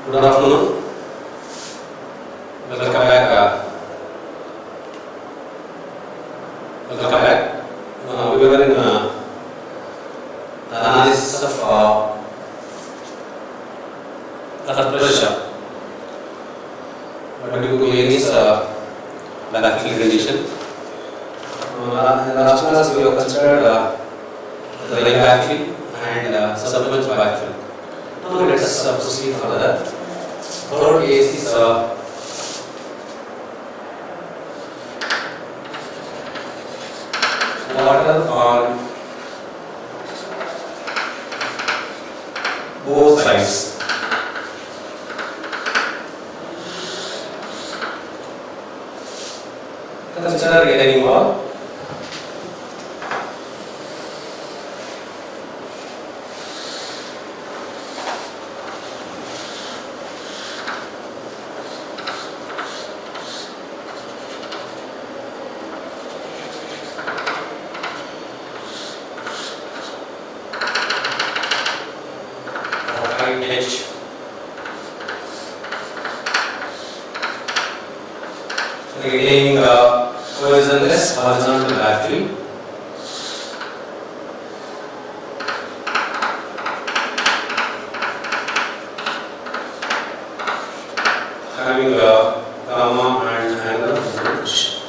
Good afternoon. Welcome back. Welcome back. We were in the analysis of earth pressure due to various backfill condition. In the last class we have considered the dry backfill and submerged backfill. Now let us proceed further. Third case is water on both sides. Consider retaining wall. Retaining horizonless horizontal backfill. Having gamma and angle of position.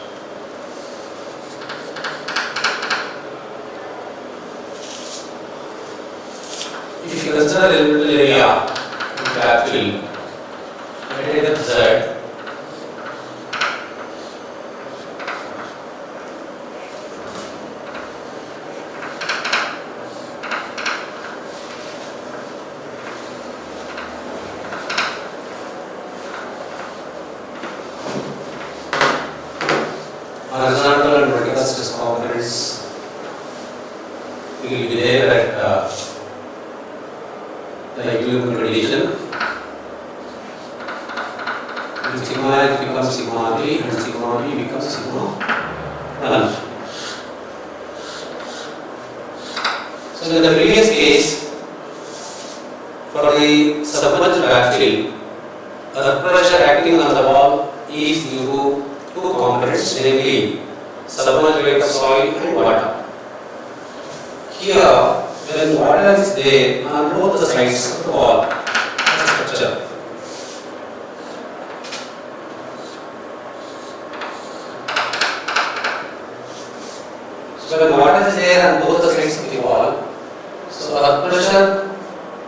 If you consider a little area of backfill, let it Z. Horizontal and vertical stress components will be there at the equilibrium condition. And sigma H becomes sigma B and sigma B becomes sigma L. So in the previous case, for the submerged backfill, earth pressure acting on the wall is due to two components, namely submerged weight of soil and water. Here, when water is there on both the sides of the wall, as a structure, so when water is there on both the sides of the wall, so earth pressure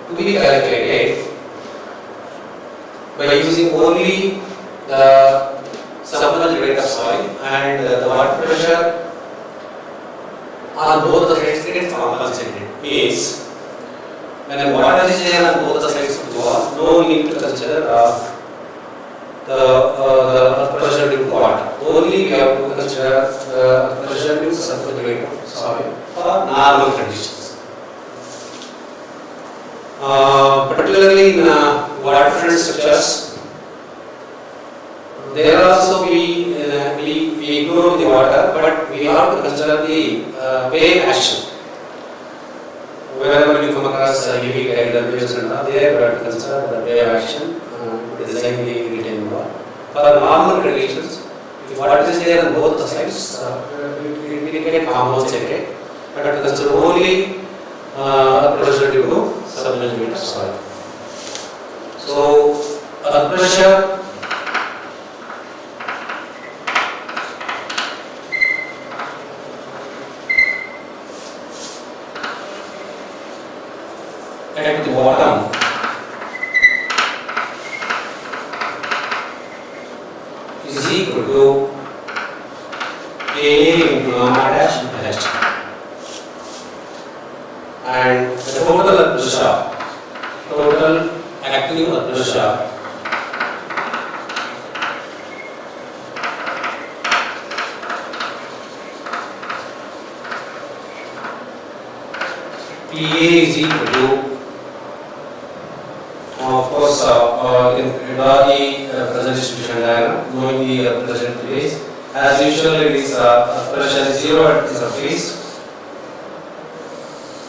to be calculated by using only the submerged rate of soil and the water pressure on both the sides gets compensated. Means when water is there on both the sides of the wall, no need to consider the earth pressure due to water. Only we have to consider the earth pressure due to submerged rate of soil for normal conditions. Particularly in waterfront structures, there also we ignore the water, but we have to consider the wave action. Wherever we come across heavy tidal waves and all, there we have to consider the wave action to design the retaining wall. For normal conditions, if water is there on both the sides, it can get compensated. But have to consider only pressure due to submerged weight of soil. So, earth pressure at the bottom is equal to A into gamma dash into H, and the total earth pressure, total active earth pressure PA is equal to, of course, in the pressure distribution diagram, knowing the pressure place, as usual it is pressure is 0 at the surface,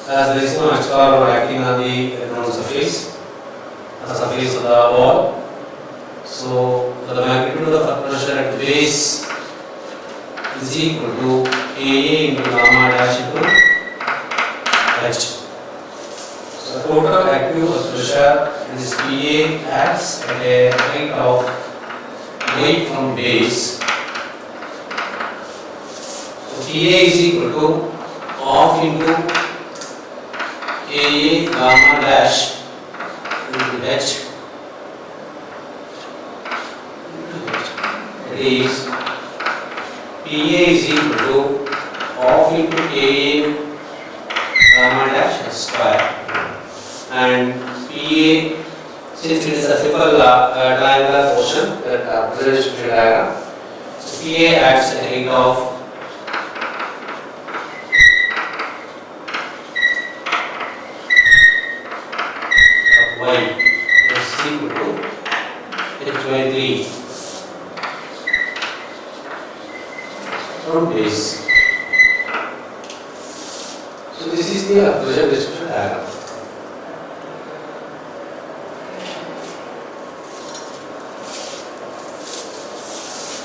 as there is no extra load acting on the ground surface. the surface of the wall. So the magnitude of the pressure at the base is equal to AA into gamma dash into H. So the total active pressure is PA acts at a rate of y from base. So PA is equal to half into AA gamma dash into H. It is PA is equal to half into AA gamma dash H square, and PA, since it is a simple triangular portion, that pressure distribution diagram, so PA acts at a rate of y is equal to H by 3 from base. So this is the pressure distribution diagram.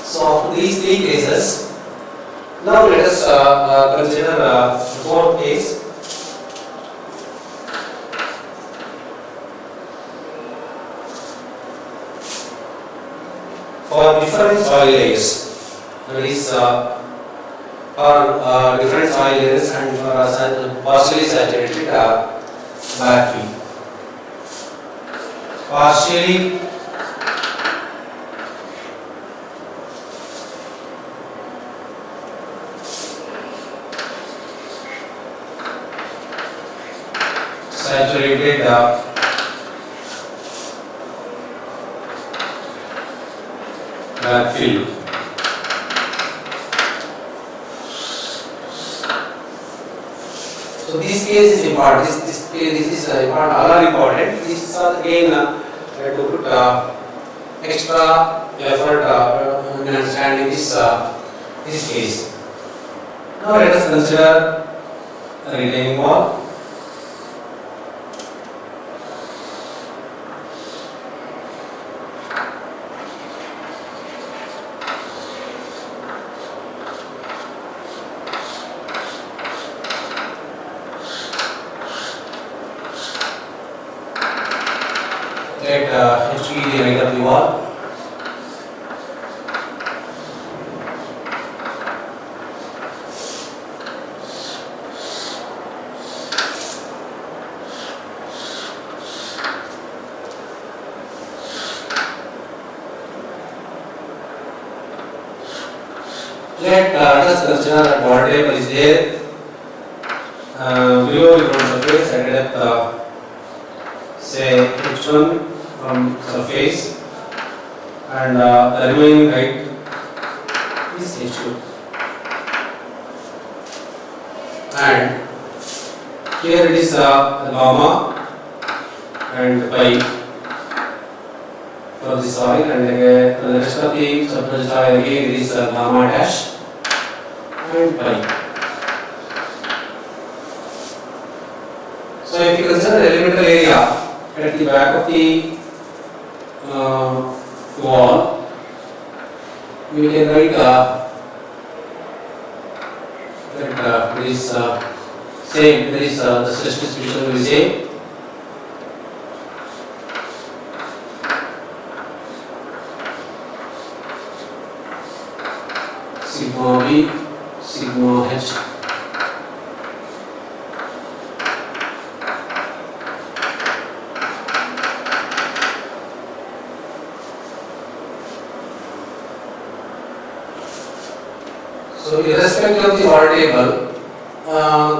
So for these three cases, now let us consider the fourth case. For different soil layers, that is for different soil layers and for partially saturated backfill. Partially saturated backfill. So this case is important. This is important. All are important. This is again to put extra effort in understanding this case. Now let us consider a retaining wall. Let H be the height of the wall. Let us consider that water table is there below the ground surface at a depth say H1 from surface, and the remaining height is H2. And here it is gamma and pi for the soil, and the rest of the submerged soil again it is gamma dash and pi. So if you consider the elemental area at the back of the wall, we can write that it is same, there is the stress distribution will be same. Sigma B, sigma H. So, irrespective of the water table,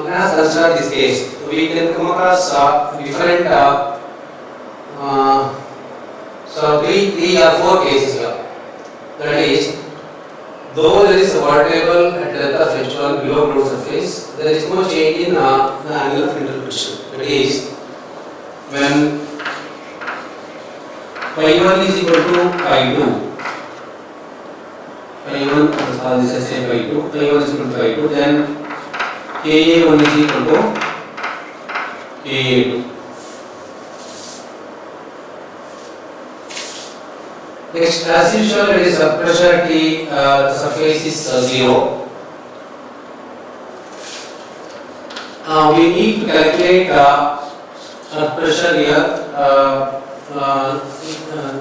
let us consider this case. We can come across different, so three or four cases here. That is, though there is a water table at the depth of H1 below ground surface, there is no change in the angle of interpolation. That is, when pi1 is equal to pi2. Pi1, this is say pi2, pi1 is equal to pi2, then Ka1 is equal to Ka2. Next, as usual, it is pressure T, the surface is 0. We need to calculate pressure here.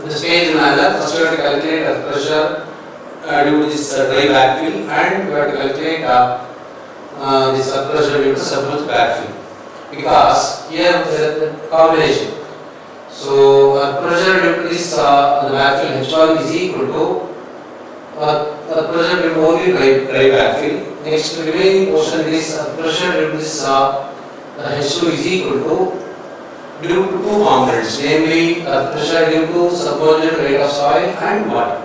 The stage manner. First, we have to calculate pressure due to this dry backfill, and we have to calculate this pressure due to submerged backfill, because here the combination. So pressure due to this the backfill H1 is equal to pressure due to only dry backfill. Next, the remaining portion is pressure due to this H2 is equal to due to two components, namely pressure due to submerged rate of soil and water.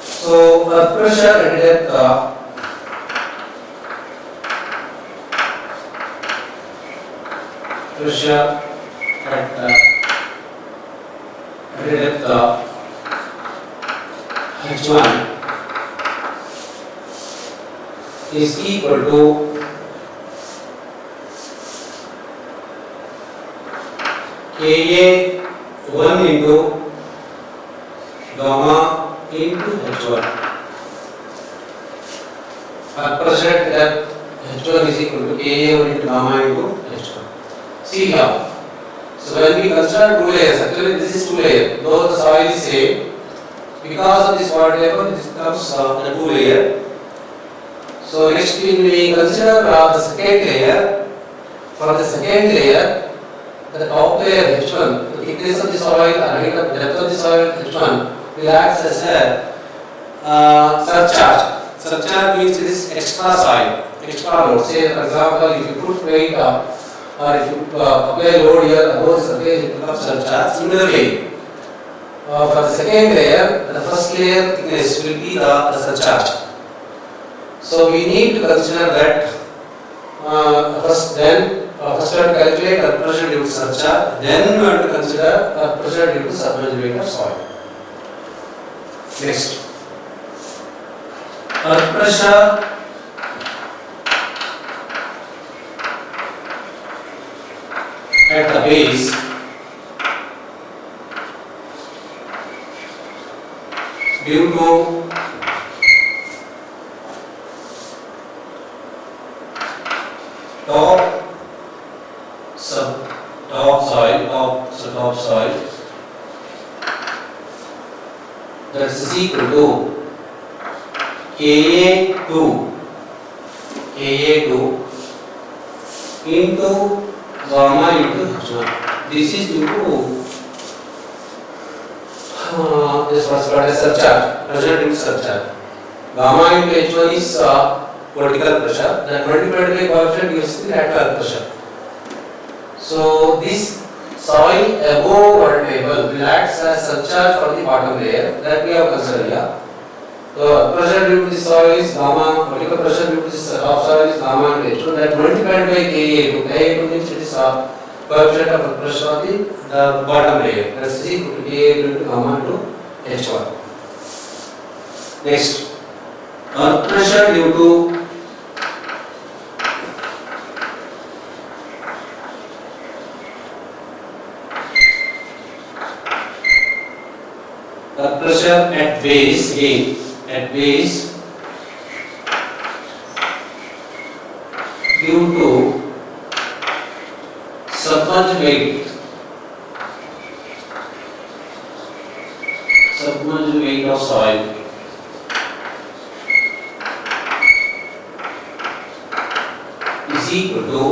So pressure at depth pressure at depth H1 is equal to Ka1 into gamma into H1. Pressure at depth H1 is equal to Ka1 into gamma into H1. See here. So when we consider two layers, actually this is two layer. Though the soil is same, because of this water vapor, this becomes the two layer. So next we consider the second layer. For the second layer, the top layer H1, the thickness of the soil and the depth of the soil H1 will act as a surcharge. Surcharge means it is extra soil, extra load. Say for example, if you put weight or if you apply load here above the surface, it becomes surcharge. Similarly, for the second layer, the first layer thickness will be the surcharge. So we need to consider that first we have to calculate the pressure due to surcharge, then we have to consider the pressure due to submerged weight of soil. Next, earth pressure at the base due to top soil, that is equal to Ka2 into gamma into H1. This is due to this was called as surcharge, pressure due to surcharge. Gamma into H1 is vertical pressure, that multiplied by coefficient gives the lateral pressure. So this soil above water table will act as surcharge for the bottom layer that we have considered here. So pressure due to the soil is gamma, vertical pressure due to the top soil is gamma into H1, that multiplied by Ka2 means it is coefficient of pressure of the bottom layer, that is equal to Ka2 into gamma into H1. Next, earth pressure due to pressure at base, at base due to submerged weight of soil is equal to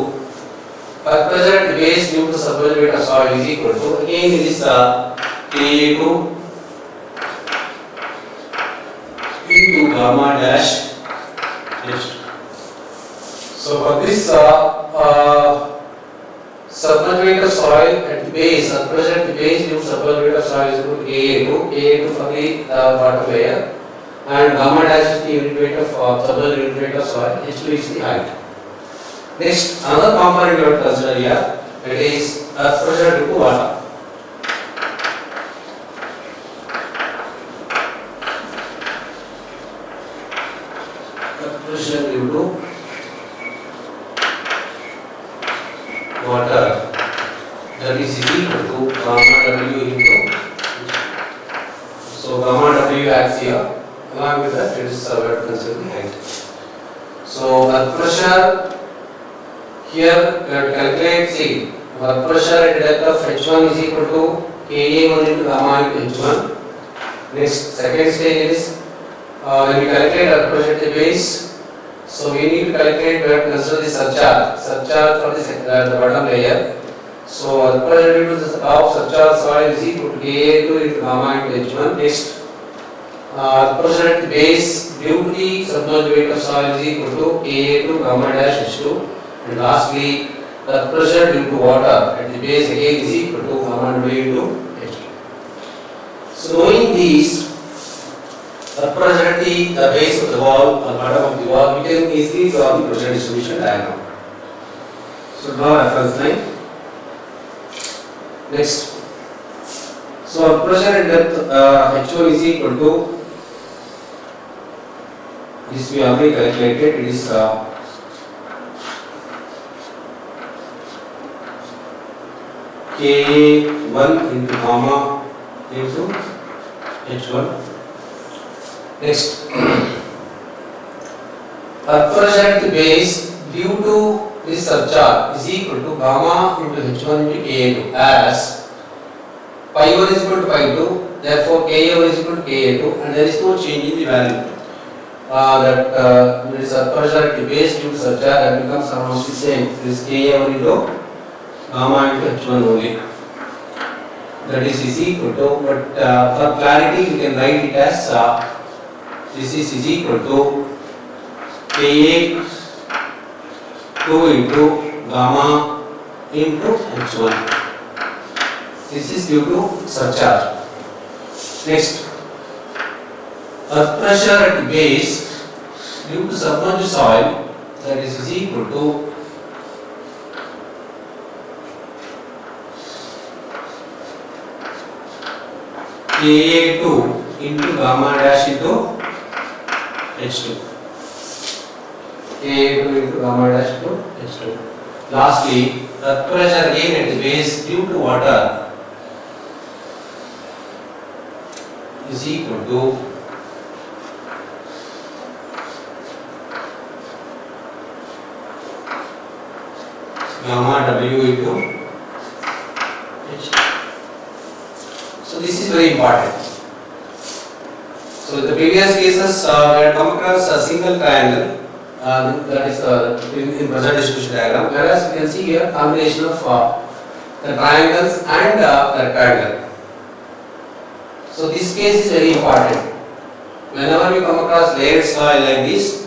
pressure at base due to submerged weight of soil is equal to, again it is Ka2 into gamma dash H2. So for this submerged weight of soil at the base, pressure at the base due to submerged weight of soil is equal to Ka2 for the bottom layer, and gamma dash is the unit weight of submerged unit weight of soil, H2 is the height. Next, another component you have to consider here, that is pressure due to water. Pressure due to water, that is equal to gamma W into W acts here. Along with that, it is we have to consider the height. So earth pressure here we have to calculate. See, earth pressure at a depth of H1 is equal to Ka1 into gamma into H1. Next, second stage is when we calculate earth pressure at the base. So we need to calculate, we have to consider the surcharge for the bottom layer. So earth pressure due to the surcharge soil is equal to Ka2 into gamma into H1. Next, earth pressure at the base due to the submerged weight of soil is equal to Ka2 gamma dash H2. And lastly, earth pressure due to water at the base again is equal to gamma W into H2. So knowing these, earth pressure at the base of the wall or bottom of the wall, we can easily draw the pressure distribution diagram. So draw reference line. Next, so pressure at depth H1 is equal to, this we already calculated, it is Ka1 into gamma into H1. Next, earth pressure at the base due to this surcharge is equal to gamma into H1 into Ka2, as pi1 is equal to pi2, therefore Ka1 is equal to Ka2, and there is no change in the value. This earth pressure at the base due to surcharge, that becomes almost the same. It is Ka1 into gamma into H1 only. That is equal to, but for clarity we can write it as this is equal to Ka2 into gamma into H1. This is due to surcharge. Next, earth pressure at the base due to submerged soil, that is equal to Ka2 into gamma dash into H2. Ka2 into gamma dash into H2. Lastly, earth pressure again at the base due to water is equal to gamma W into H2. So this is very important. So in the previous cases, we had come across a single triangle, that is in pressure distribution diagram, whereas you can see here combination of the triangles and the rectangle. So this case is very important. Whenever we come across layered soil like this,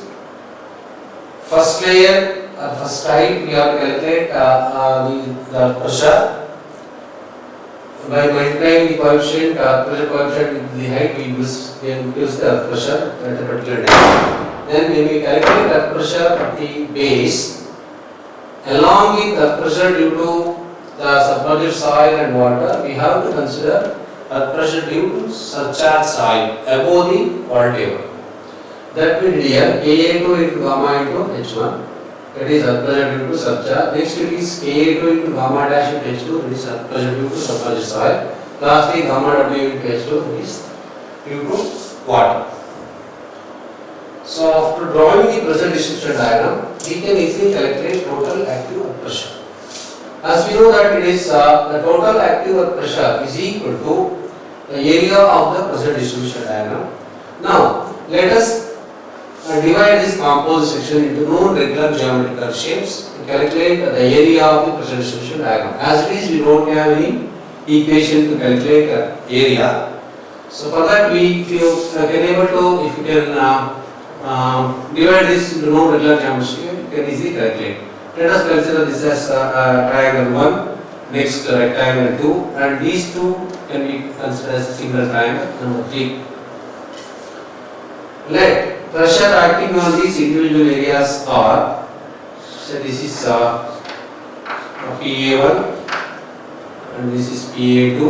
first layer or first height, we have to calculate the pressure. By multiplying the coefficient, pressure coefficient with the height, we use the pressure at a particular time. Then when we calculate the pressure at the base, along with the pressure due to the submerged soil and water, we have to consider earth pressure due to surcharged soil above the wall table. That we did here, Ka2 into gamma into H1. That is earth pressure due to surcharge. Next it is Ka2 into gamma dash into H2. That is earth pressure due to submerged soil. Lastly, gamma W into H2. That is due to water. So after drawing the pressure distribution diagram, we can easily calculate total active earth pressure. As we know that it is the total active earth pressure is equal to the area of the pressure distribution diagram. Now let us divide this composite section into known regular geometrical shapes and calculate the area of the pressure distribution diagram. As it is, we don't have any equation to calculate area. So for that, if you can divide this into known regular geometry, you can easily calculate. Let us consider this as triangle 1, next rectangle 2, and these two can be considered as a single triangle number 3. Let pressure acting on these individual areas are, so this is PA1 and this is PA2.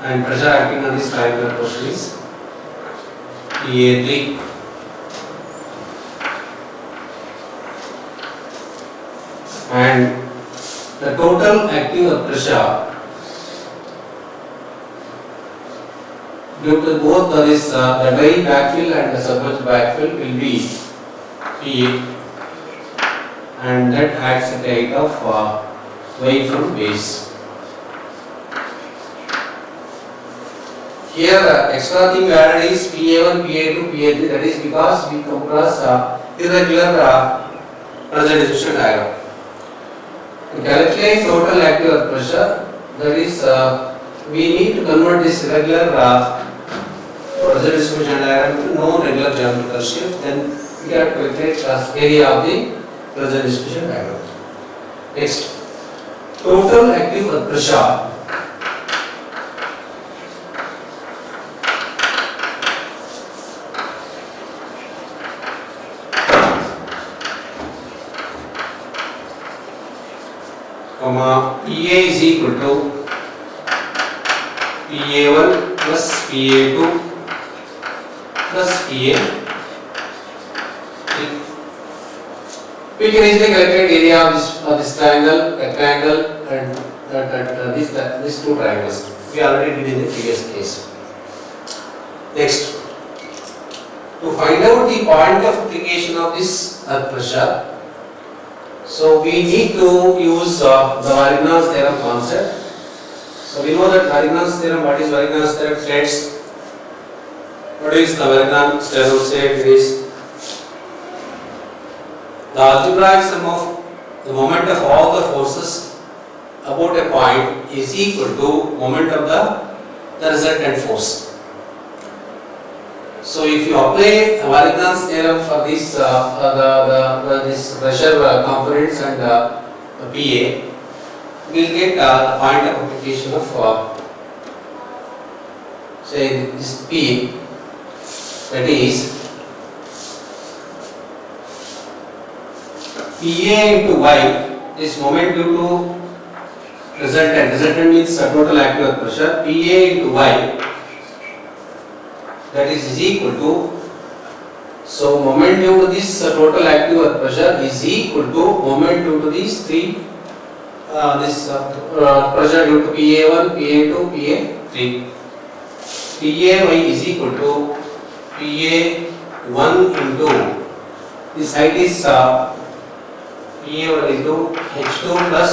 And pressure acting on this triangular portion is PA3. And the total active pressure due to both this the dry backfill and the submerged backfill will be PA, and that acts at the height of Y from base. Here extra thing we added is PA1, PA2, PA3, that is because we come across irregular pressure distribution diagram. To calculate total active earth pressure, that is we need to convert this irregular pressure distribution diagram to non-regular geometrical shape, then we have to calculate the area of the pressure distribution diagram. Next, total active earth pressure PA is equal to PA1 plus PA2 plus PA3. We can easily calculate area of this triangle, rectangle, and these two triangles. We already did in the previous case. Next, to find out the point of application of this earth pressure, so we need to use the Varignon's theorem concept. So we know that Varignon's theorem, what is Varignon's theorem states? What is the Varignon's theorem state? It is the algebraic sum of the moment of all the forces about a point is equal to moment of the resultant force. So if you apply Varignon's theorem for this this pressure components and PA, we will get the point of application of say this P, that is PA into Y, this moment due to resultant means total active earth pressure, PA into Y, that is equal to, so moment due to this total active earth pressure is equal to moment due to these three pressure due to PA1, PA2, PA3. PAY is equal to PA1 into, this height is PA1 into H2 plus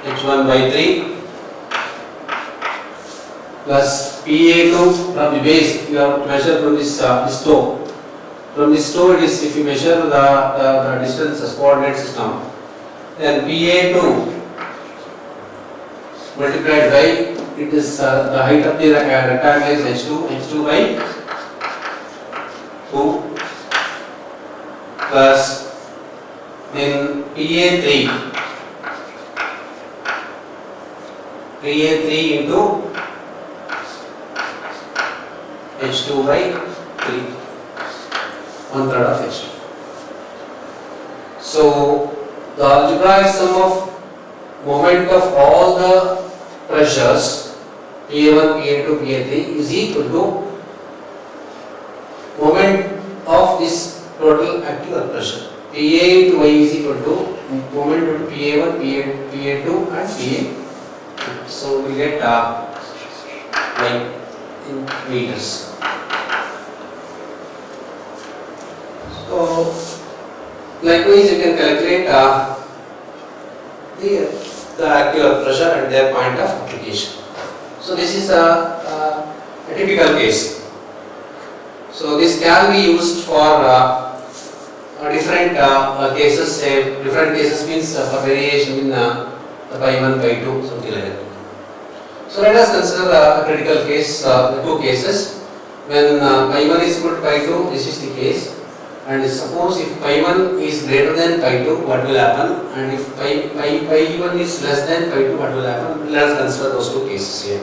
H1 by 3 plus PA2 from the base. You have to measure from this toe. From this toe, it is, if you measure the distance as coordinate system, then PA2 multiplied by, it is the height of the rectangle is H2 by 2 plus then PA3 into H2 by 3, 1/3 of H2. So the algebraic sum of moment of all the pressures PA1, PA2, PA3 is equal to moment of this total active earth pressure. PA into Y is equal to moment due to PA1, PA2 and PA3. So we get Y in meters. So likewise you can calculate the active earth pressure and their point of application. So this is a typical case. So this can be used for different cases. Say different cases means for variation in the pi 1, pi 2, something like that. So let us consider a critical case, the two cases. When pi 1 is equal to pi 2, this is the case. And suppose if pi 1 is greater than pi 2, what will happen? And if pi 1 is less than pi 2, what will happen? Let us consider those two cases here.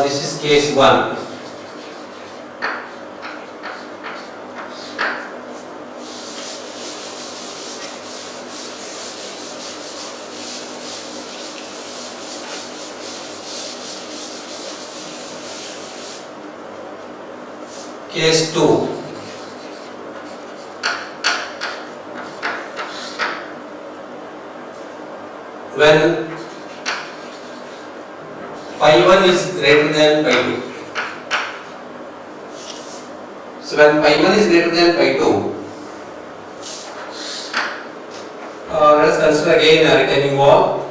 This is case 1. Case 2. when pi 1 is greater than pi 2. So when pi 1 is greater than pi 2, let us consider again a retaining wall.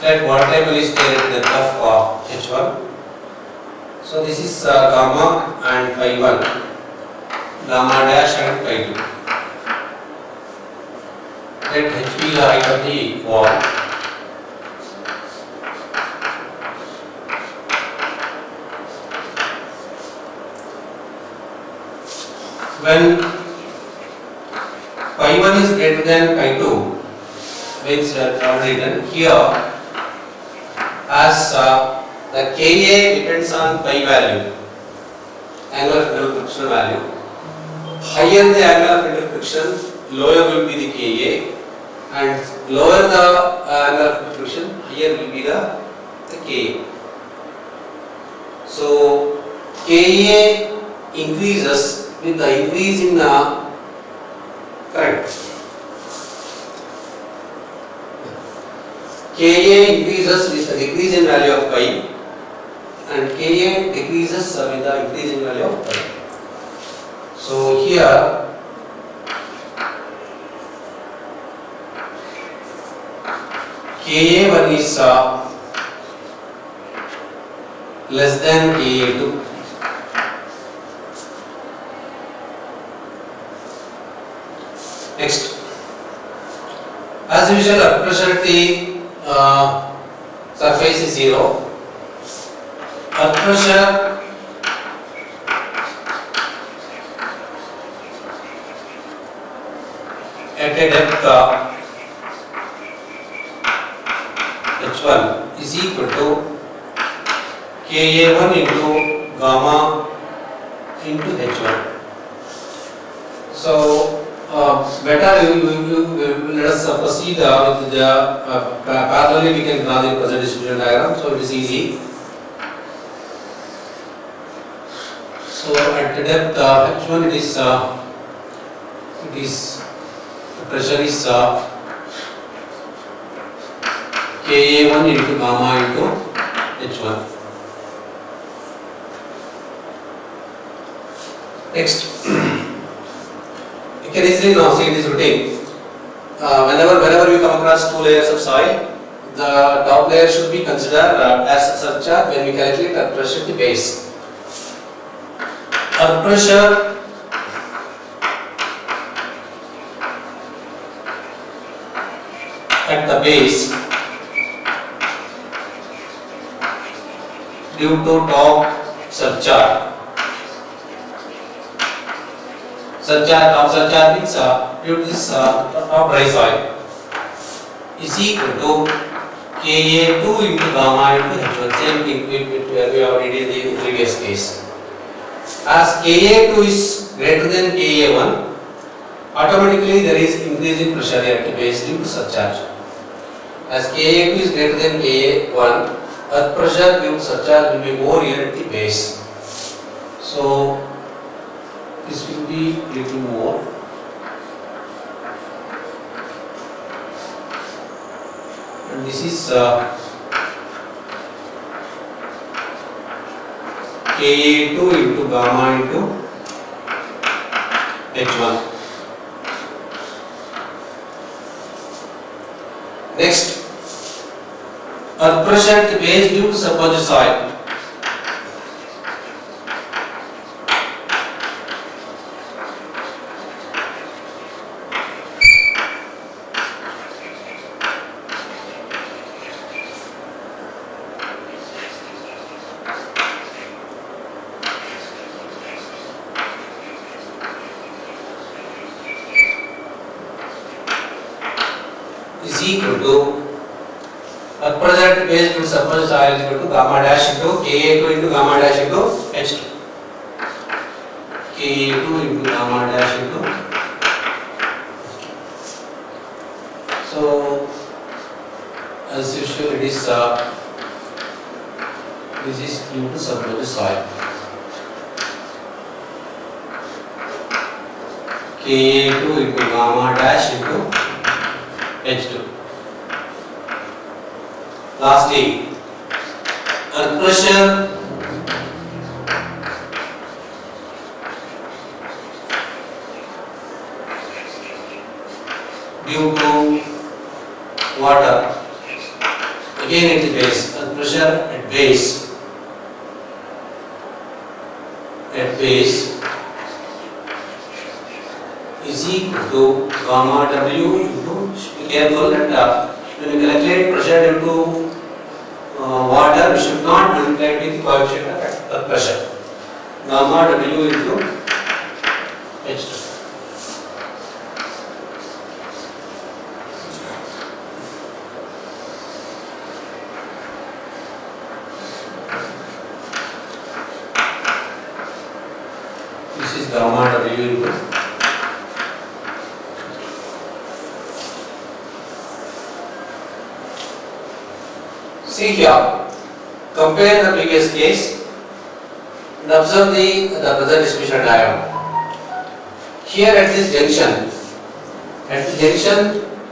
Let one table is there at the depth of H1. So this is gamma and pi 1, gamma dash and pi 2. Let H be the height of the wall. When pi 1 is greater than pi 2, means already done here. As the Ka depends on pi value, angle of internal friction value. Higher the angle of internal friction, lower will be the Ka, and lower the angle of friction, higher will be the Ka. So Ka increases with the increase in current. Ka increases with the decrease in value of pi, and Ka decreases with the increase in value of pi. So here Ka1 is less than Ka2. Next, as usual, earth pressure at the surface is 0. Earth pressure at a depth H1 is equal to Ka1 into gamma into H1. So better let us proceed with the parallelly we can draw the pressure distribution diagram, so it is easy. So at the depth H1 it is the pressure is Ka1 into gamma into H1. Next, you can easily now see this routine. Whenever you come across two layers of soil, the top layer should be considered as surcharge when we calculate earth pressure at the base. Earth pressure at the base due to top surcharge. Top surcharge means due to this top dry soil is equal to Ka2 into gamma into H1. Same thing we already did in the previous case. As Ka2 is greater than Ka1, automatically there is increase in pressure at the base due to surcharge. As Ka2 is greater than Ka1, earth pressure due to surcharge will be more here at the base. So this will be little more. And this is Ka2 into gamma into H1. Next, earth pressure at the base due to submerged soil. equal to work pressure at base to submerged soil is equal to gamma dash into Ka2 into gamma dash into H2. Ka2 into gamma dash into. So as usual it is this is due to submerged soil. Ka2 into gamma dash into H2. Lastly, earth pressure due to water. Again at the base, earth pressure at base is equal to gamma W into, be careful that when we calculate pressure due to water, we should not multiply with the coefficient of earth pressure. Gamma W into H2. This is gamma W into. See here, compare the previous case and observe the pressure distribution diagram. Here at this junction,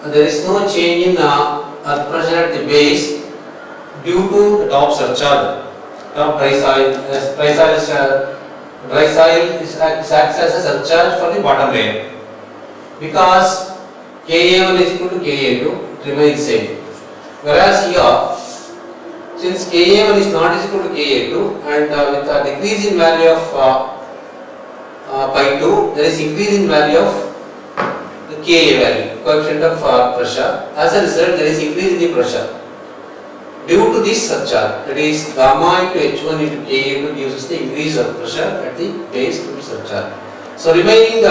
there is no change in earth pressure at the base due to the top surcharge, top dry soil. Dry soil acts as a surcharge for the bottom layer because Ka1 is equal to Ka2, it remains same. Whereas here, since Ka1 is not equal to Ka2 and with a decrease in value of pi2, there is increase in value of the Ka value, coefficient of pressure. As a result, there is increase in the pressure due to this surcharge. That is gamma into H1 into Ka2 gives us the increase of pressure at the base to the surcharge. So remaining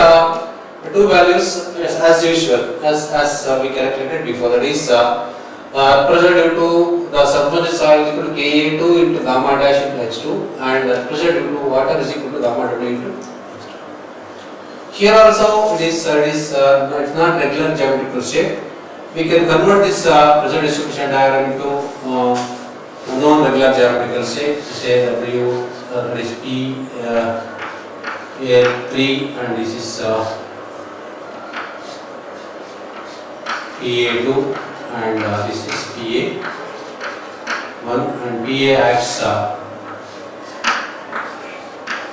two values as usual, as we calculated before. That is pressure due to the submerged soil is equal to Ka2 into gamma dash into H2 and pressure due to water is equal to gamma W into H2. Here also it is not regular geometrical shape. We can convert this pressure distribution diagram into non-regular geometrical shape. Say W that is P A3 and this is PA2 and this is PA1 and PA acts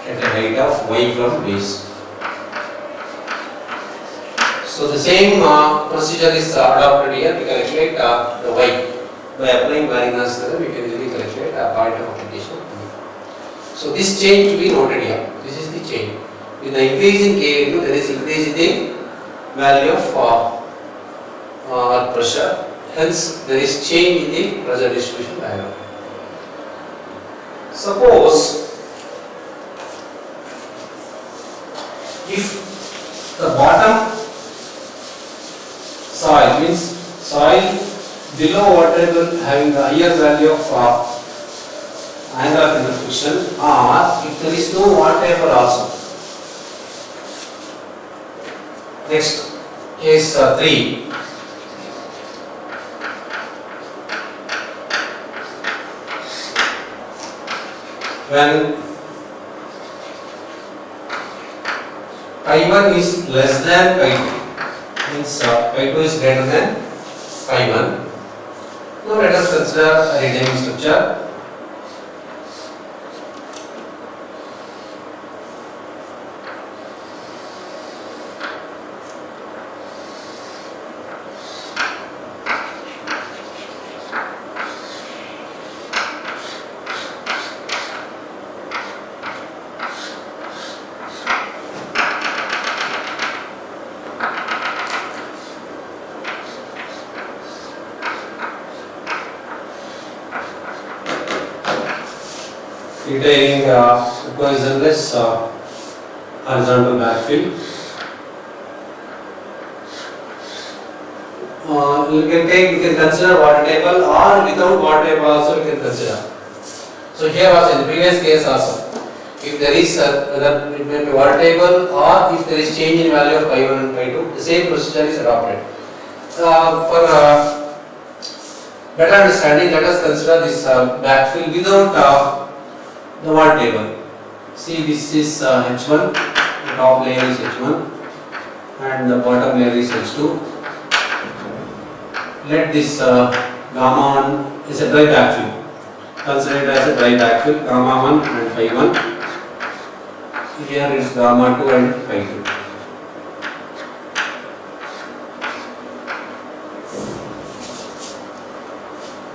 at a height of y from base. So the same procedure is adopted here. We calculate the y by applying Varigna's theorem. We can easily calculate a point of application. So this change to be noted here. This is the change. With the increase in Ka2, there is increase in the value of earth pressure. Hence, there is change in the pressure distribution diagram. Suppose if the bottom soil means soil below water table having the higher value of angle of interfriction, or if there is no water table also. Next, case 3. When pi1 is less than pi2, means pi2 is greater than pi1. Now let us consider a retaining structure. Retaining cohesionless horizontal backfill. you can consider water table, or without water table also you can consider. So here also in the previous case also, if there is whether it may be water table or if there is change in value of pi 1 and pi 2, the same procedure is adopted. For better understanding, let us consider this backfill without the water table. See, this is H1, the top layer is H1 and the bottom layer is H2. Let this gamma 1 is a dry backfill. Consider it as a dry backfill, gamma 1 and pi 1. Here is gamma 2 and pi 2.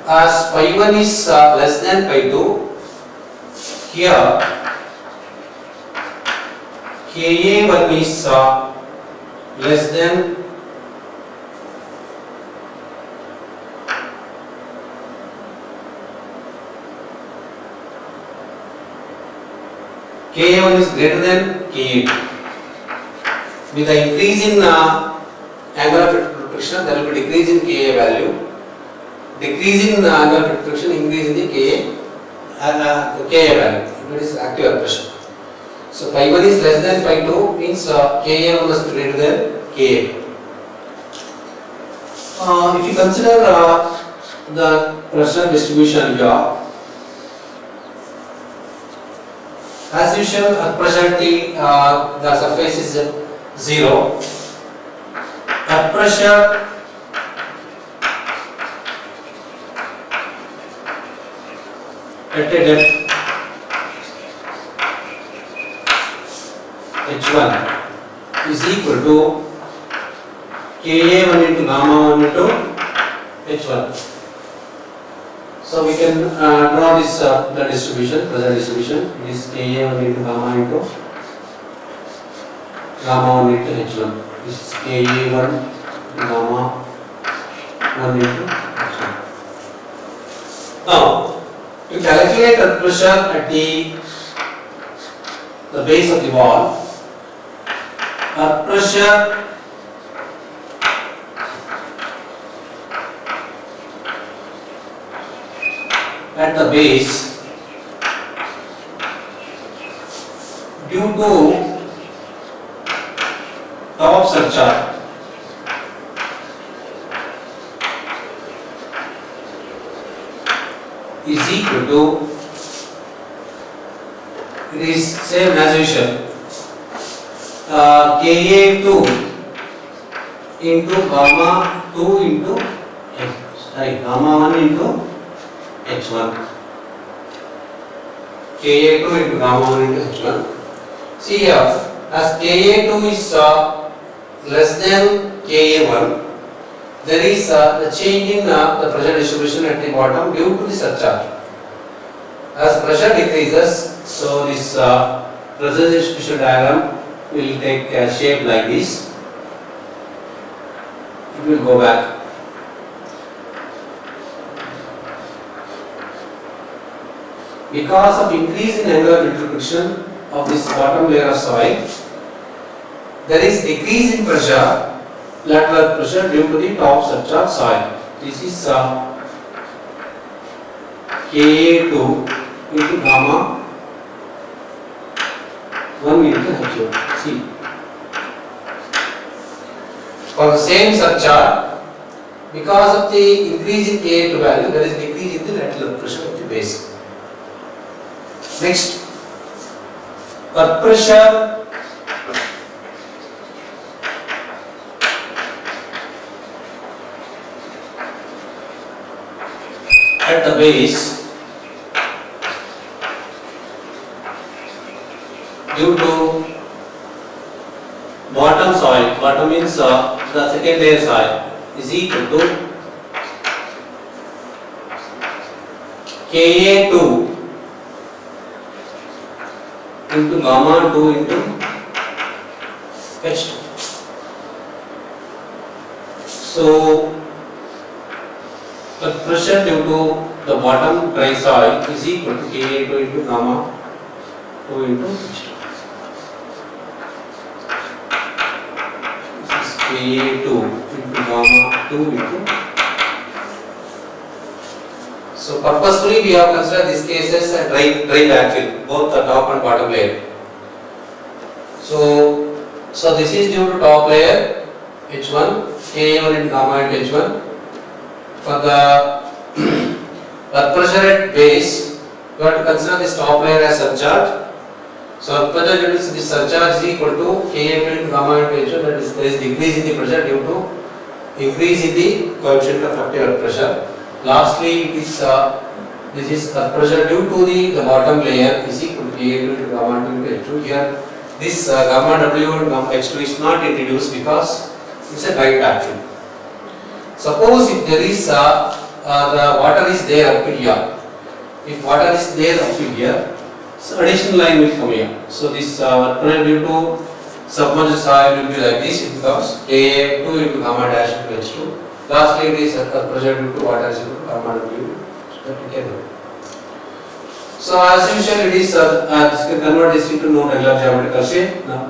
As pi 1 is less than pi 2, here Ka1 is less than Ka1 is greater than Ka2. With the increase in angle of friction, there will be decrease in Ka value. Decrease in angle of friction, increase in the Ka value. It is active pressure. So pi 1 is less than pi 2 means Ka1 must be greater than Ka. If you consider the pressure distribution here, as usual, at pressure T, the surface is 0. At pressure at a depth H1 is equal to Ka1 into gamma 1 into H1. So we can draw this the distribution, pressure distribution. It is Ka1 into gamma 1 into H1. This is Ka1 into gamma 1 into H1. Now, to calculate the pressure at the base of the wall, pressure at the base due to top surcharge is equal to, it is same as usual, Ka2 into gamma 2 into gamma 1 into H1. Ka2 into gamma 1 into H1. See here, as Ka2 is less than Ka1, there is a change in the pressure distribution at the bottom due to the surcharge. As pressure decreases, so this pressure distribution diagram will take a shape like this. It will go back. Because of increase in angular friction of this bottom layer of soil, there is decrease in pressure, lateral pressure due to the top surcharge soil. This is Ka2 into gamma 1 into H1. See, for the same surcharge, because of the increase in Ka2 value, there is decrease in the lateral pressure of the base. Next, for pressure at the base due to bottom soil, bottom means the second layer soil, is equal to Ka2 into gamma 2 into H2. So the pressure due to the bottom dry soil is equal to Ka2 into gamma 2 into H2. This is Ka2 into into gamma 2 into. So purposefully we have considered this case as a dry backfill, both the top and bottom layer. So this is due to top layer H1, Ka1 into gamma into H1. For the earth pressure at base, you have to consider this top layer as surcharge. So earth pressure due to this surcharge is equal to Ka2 into gamma into H1, that is there is decrease in the pressure due to increase in the coefficient of effective earth pressure. Lastly, this is earth pressure due to the bottom layer is equal to Ka2 into gamma into H2. Here this gamma W and gamma H2 is not introduced because it's a dry backfill. Suppose if there is the water is there up to here. If water is there up to here, so additional line will come here. So this earth pressure due to submerged soil will be like this. It becomes Ka2 into gamma dash into H2. Lastly, it is earth pressure due to water is equal to gamma W. That we can do. So as usual, it is this can convert this into known regular geometrical shape. Now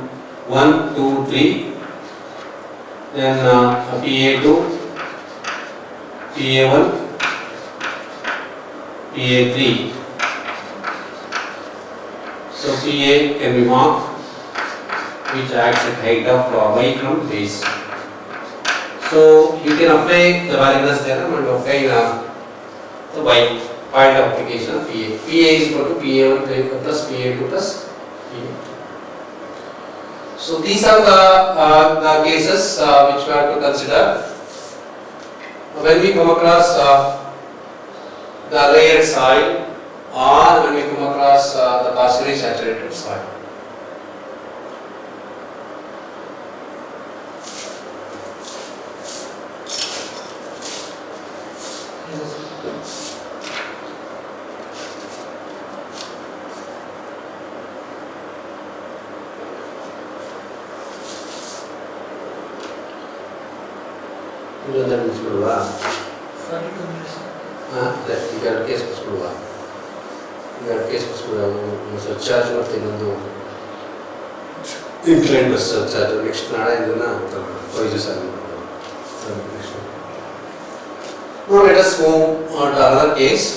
1, 2, 3. Then PA2, PA1, PA3. So PA can be marked, which acts at height of y from base. So you can apply the Varignas theorem and apply the y point of application of PA. PA is equal to PA1 plus PA2 plus PA. So these are the cases which we have to consider when we come across the layered soil or when we come across the partially saturated soil. Surcharge ಮಾಡ್ತೀನಿ ಒಂದು inclined bus surcharge next ನಾಳೆ ಇದನ್ನ ಕೊಯ್ದು sir Now let us move on to another case.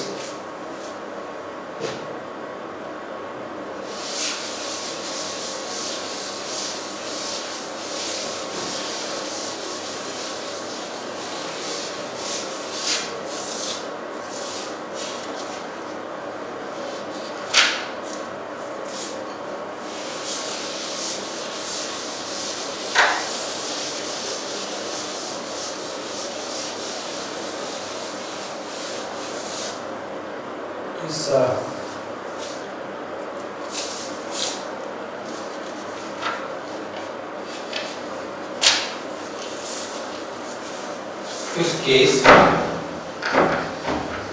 Fifth case,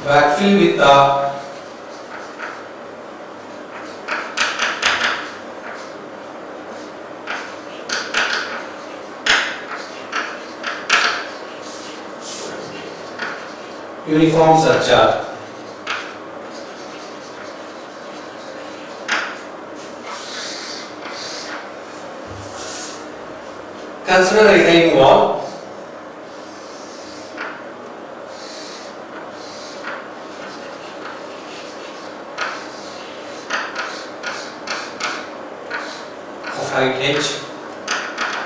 backfill with the uniform surcharge. Consider a retaining wall. Height h.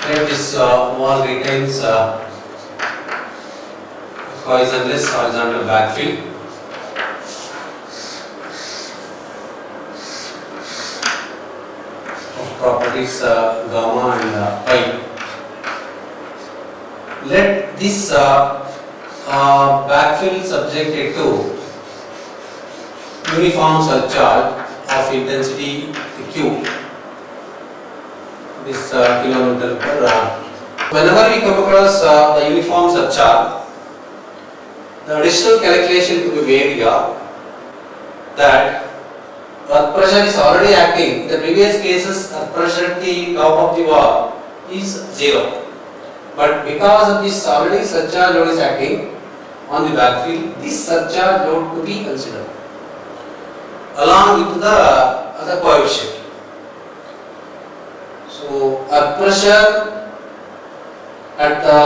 Let this wall retains cohesionless horizontal backfill. Of properties gamma and pi. Let this backfill subjected to uniform surcharge of intensity Q. This kilometer per whenever we come across the uniform surcharge, the additional calculation to be made here that earth pressure is already acting. In the previous cases, earth pressure at the top of the wall is 0, but because of this already surcharge load is acting on the backfill, this surcharge load to be considered along with the other coefficient. So earth pressure at the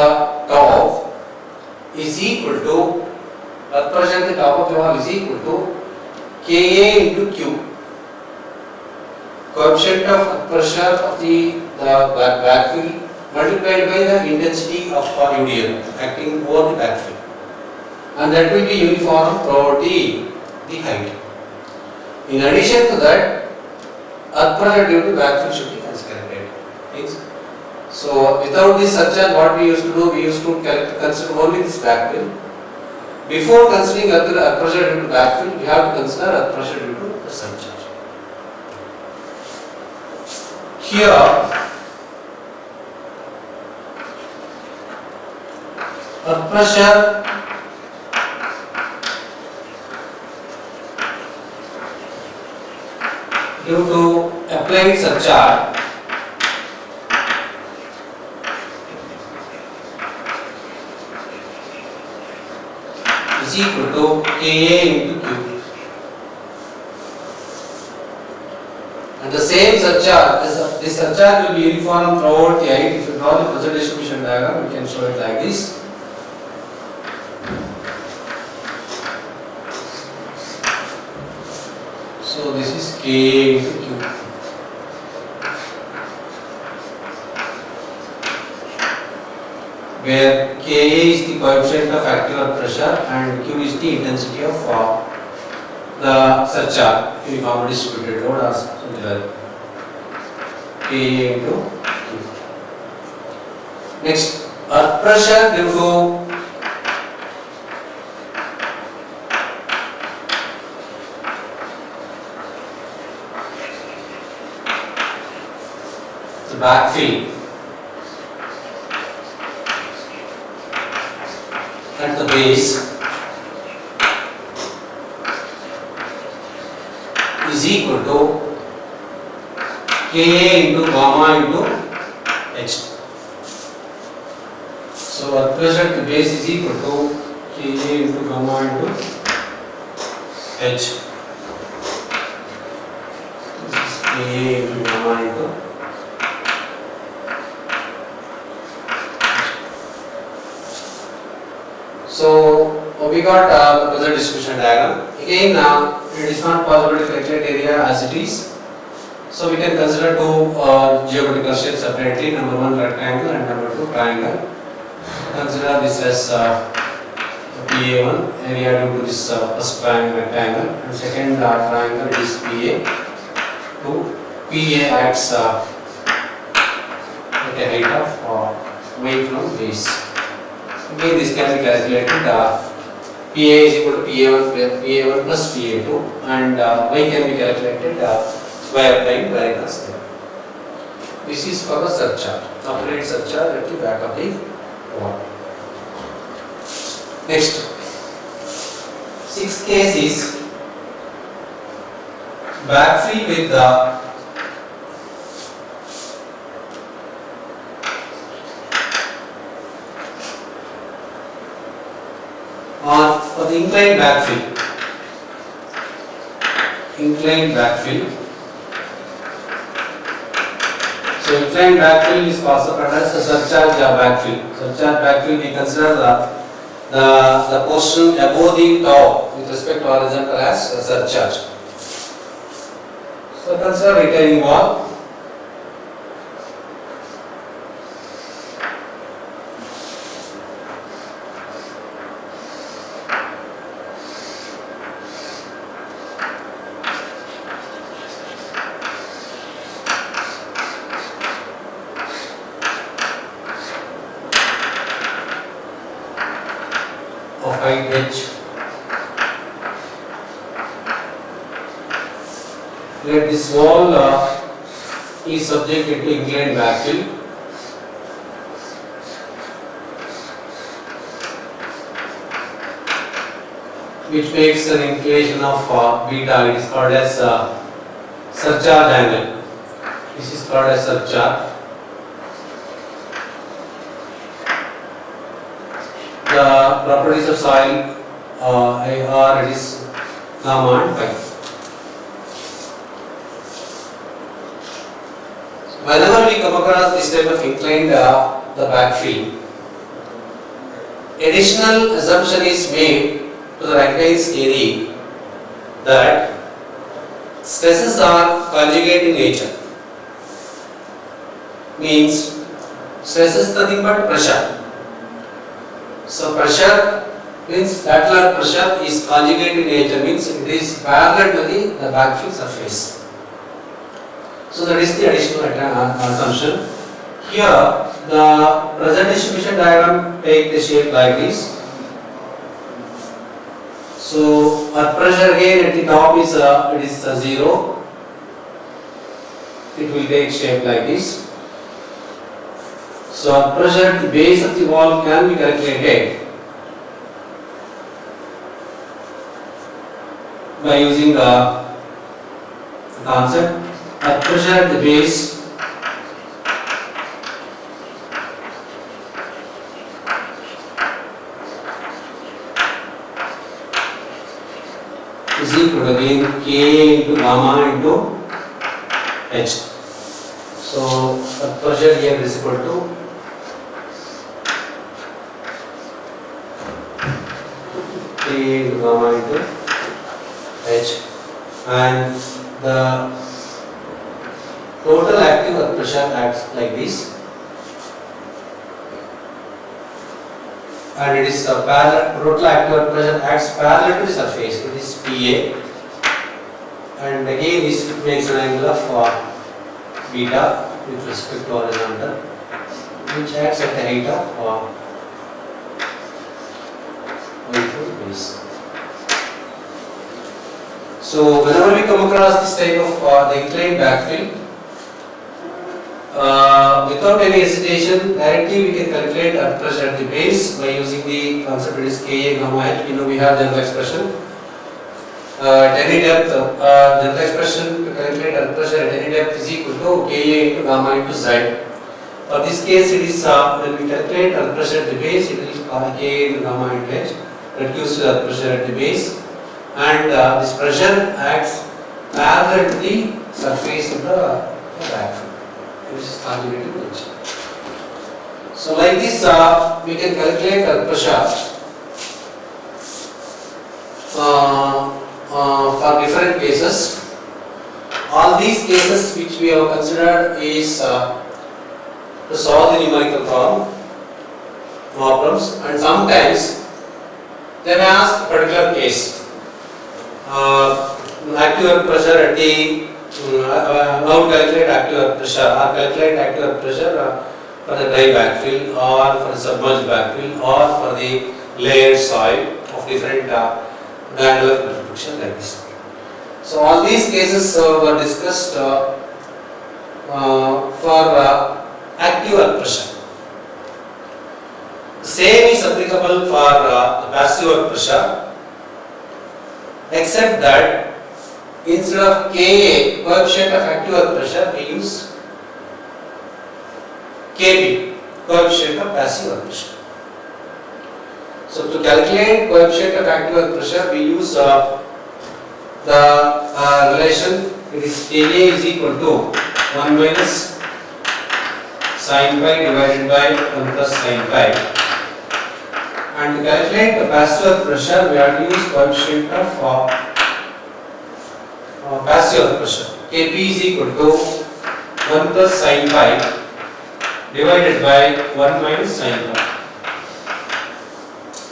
top is equal to earth pressure at the top of the wall is equal to Ka into Q. Coefficient of earth pressure of the backfill multiplied by the intensity of UDL acting over the backfill, and that will be uniform throughout the height. In addition to that, earth pressure due to backfill should be calculated. So without this surcharge, what we used to do, we used to consider only this backfill. Before considering earth pressure due to backfill, we have to consider earth pressure due to the surcharge. Here, earth pressure due to applied surcharge is equal to Ka into Q. And the same surcharge, this surcharge will be uniform throughout the height. If you draw the pressure distribution diagram, we can show it like this. So this is Ka into Q. Where Ka is the coefficient of active earth pressure and Q is the intensity of the surcharge, uniformly distributed load or something like that. Ka into Q. Next, earth pressure due to the backfill at the base is equal to Ka into gamma into H. So earth pressure at the base is equal to Ka into gamma into H. This is Ka into gamma into H. So we got the pressure distribution diagram. Again, it is not possible to calculate area as it is. So we can consider two geometrical shapes separately. Number one rectangle and number two triangle. Consider this as PA1 area due to this first triangle rectangle, and second triangle is PA2. PA acts at a height of away from base. Again, this can be calculated. PA is equal to PA1 plus PA2, and Y can be calculated by applying variance theorem. This is for the surcharge, applied surcharge at the back of the wall. Next, sixth case is backfill with the for the inclined backfill. So inclined backfill is also called as a surcharge backfill. Surcharge backfill, we consider the portion above the top with respect to horizontal as a surcharge. So consider retaining wall. Of height h. Let this wall is subjected to inclined backfill. Which makes an inclination of beta. It is called as surcharge angle. This is called as surcharge. The properties of soil are it is gamma and phi. Whenever we come across this type of inclined the backfill, additional assumption is made to the Rankines theory that stresses are conjugate in nature. Means stress is nothing but pressure. So pressure means lateral pressure is conjugate in nature, means it is parallel to the backfill surface. So that is the additional assumption. Here the pressure distribution diagram take the shape like this. So earth pressure again at the top is it is 0. It will take shape like this. So earth pressure at the base of the wall can be calculated by using the concept. Earth pressure at the base is equal to again K into gamma into H. So earth pressure here is equal to K into gamma into H, and the total active earth pressure acts like this, and it is parallel. Total active earth pressure acts parallel to the surface. It is PA, and again this makes an angle of beta with respect to horizontal, which acts at the height of base. So whenever we come across this type of the inclined backfill, without any hesitation, directly we can calculate earth pressure at the base by using the concept that is Ka gamma H. You know, we have general expression. At any depth, general expression to calculate earth pressure at any depth is equal to Ka into gamma into Z. For this case, it is when we calculate earth pressure at the base, it will Ka into gamma into H, reduced to earth pressure at the base, and this pressure acts parallel to the surface of the backfill, which is conjugate in nature. So like this, we can calculate earth pressure for different cases. All these cases which we have considered is to solve the numerical problems, and sometimes they may ask a particular case. Active earth pressure at the how to calculate active earth pressure, or calculate active earth pressure for the dry backfill, or for the submerged backfill, or for the layered soil of different angular construction like this. So all these cases were discussed for active earth pressure. The same is applicable for the passive earth pressure, except that instead of Ka, coefficient of active earth pressure, we use Kb, coefficient of passive earth pressure. So to calculate coefficient of active earth pressure, we use the relation. It is Ka is equal to 1 minus sin pi divided by 1 plus sin pi. And to calculate the passive earth pressure, we have to use coefficient of passive earth pressure. Kp is equal to 1 plus sin pi divided by 1 minus sin pi.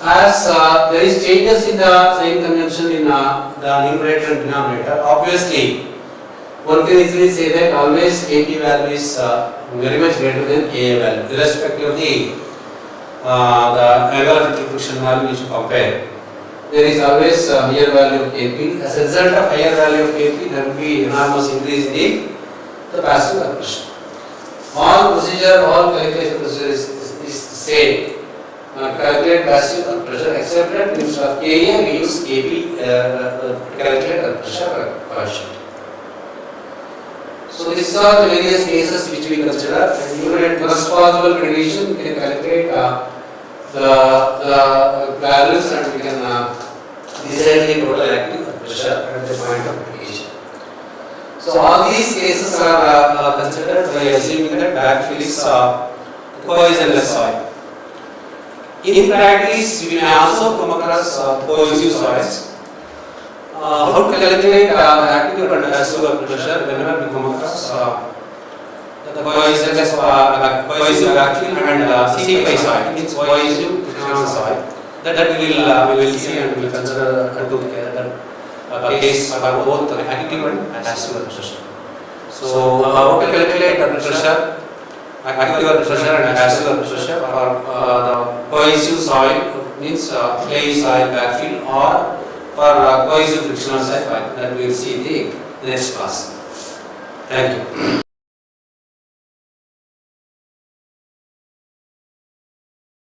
As there is changes in the sign convention in the numerator and denominator, obviously one can easily say that always Kp value is very much greater than Ka value, irrespective of the angle of friction value which you compare. There is always a higher value of Kp. As a result of higher value of Kp, there will be enormous increase in the passive earth pressure. All calculation procedure is the same. Calculate passive earth pressure, except that instead of Ka we use Kp to calculate earth pressure coefficient. So these are the various cases which we consider, and even at worst possible condition we can calculate the values, and we can decide the total active pressure at the point of application. So all these cases are considered by assuming that backfill is cohesionless soil. In practice, we may also come across cohesive soils. How to calculate active and passive work pressure whenever we come across the cohesive backfill and CFI soil, means cohesive frictional soil. That we will see and we will consider the case for both active and passive work pressure. So, how to calculate the pressure, active work pressure and passive work pressure for the cohesive soil, means clay soil backfill, or for cohesive frictional soil, that we will see in the next class. Thank you.